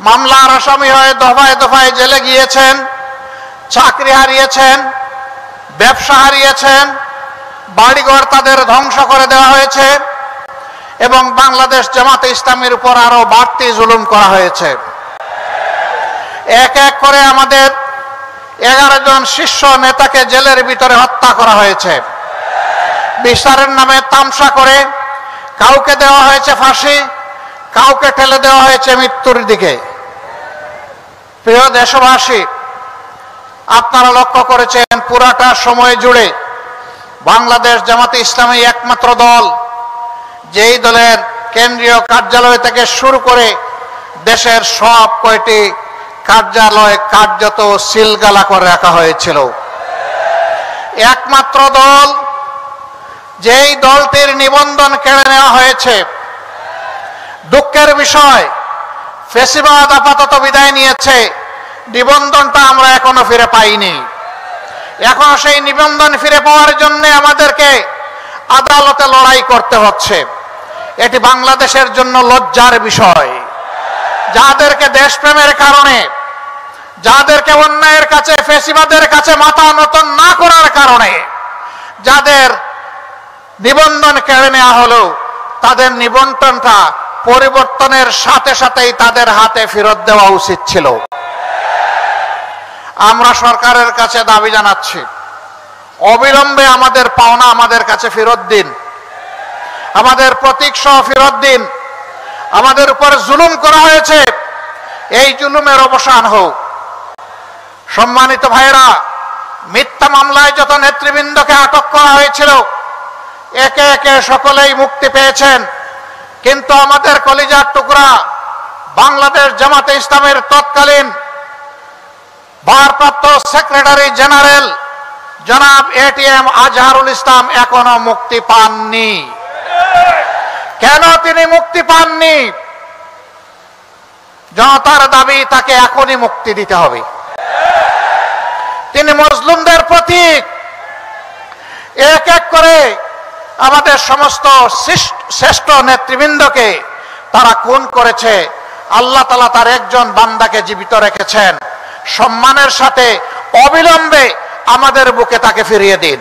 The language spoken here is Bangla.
মামলার আসামি হয়ে দফায় দফায় জেলে গিয়েছেন, চাকরি হারিয়েছেন, ব্যবসা হারিয়েছেন, বাড়িঘর তাদের ধ্বংস করে দেওয়া হয়েছে এবং বাংলাদেশ জামাতে ইসলামীর উপর আরো বাড়তি জুলুম করা হয়েছে। এক এক করে আমাদের 11 জন শীর্ষ নেতাকে জেলের ভিতরে হত্যা করা হয়েছে। বিচারের নামে তামসা করে কাউকে দেওয়া হয়েছে ফাঁসি, কাউকে ঠেলে দেওয়া হয়েছে মৃত্যুর দিকে। প্রিয় দেশবাসী, আপনারা লক্ষ্য করেছেন পুরাটা সময় জুড়ে বাংলাদেশ জামাতে ইসলামী একমাত্র দল যেই দলের কেন্দ্রীয় কার্যালয় থেকে শুরু করে দেশের সব কয়টি কার্যালয় কার্যত সিলগালা করে রাখা হয়েছিল। একমাত্র দল যেই দলটির নিবন্ধন কেড়ে নেওয়া হয়েছে। দুঃখের বিষয়, ফ্যাসিবাদ আপাতত বিদায় নিয়েছে, নিবন্ধনটা আমরা এখনো ফিরে পাইনি। এখন সেই নিবন্ধন ফিরে পাওয়ার জন্য আমাদেরকে আদালতে লড়াই করতে হচ্ছে। এটি বাংলাদেশের জন্য লজ্জার বিষয়। যাদেরকে দেশপ্রেমের কারণে, যাদেরকে অন্যায়ের কাছে, ফ্যাসিবাদের কাছে মাথা নত না করার কারণে যাদের নিবন্ধন কেড়ে নেওয়া হলো, তাদের নিবন্ধনটা পরিবর্তনের সাথে সাথেই তাদের হাতে ফেরত দেওয়া উচিত ছিল। আমরা সরকারের কাছে দাবি জানাচ্ছি, অবিলম্বে আমাদের পাওনা আমাদের কাছে ফেরত দিন, আমাদের প্রতীক সহ ফেরত দিন। আমাদের উপর জুলুম করা হয়েছে, এই জুলুমের অবসান হোক। সম্মানিত ভাইরা, মিথ্যা মামলায় যত নেতৃবৃন্দকে আটক করা হয়েছিল একে একে সকলেই মুক্তি পেয়েছেন, কিন্তু আমাদের কলিজার টুকরা বাংলাদেশ জামাতে ইসলামের তৎকালীন ভারপ্রাপ্ত সেক্রেটারি জেনারেল জনাব এটিএম আজহারুল ইসলাম এখনো মুক্তি পাননি। কেন তিনি মুক্তি পাননি? জনতার দাবি তাকে এখনই মুক্তি দিতে হবে। তিনি মজলুমদের প্রতীক। এক এক করে আমাদের সমস্ত শ্রেষ্ঠ নেতৃবৃন্দকে তারা খুন করেছে। আল্লাহ তাআলা তার একজন বান্দাকে জীবিত রেখেছেন। সম্মানের সাথে অবিলম্বে আমাদের বুকে তাকে ফিরিয়ে দিন।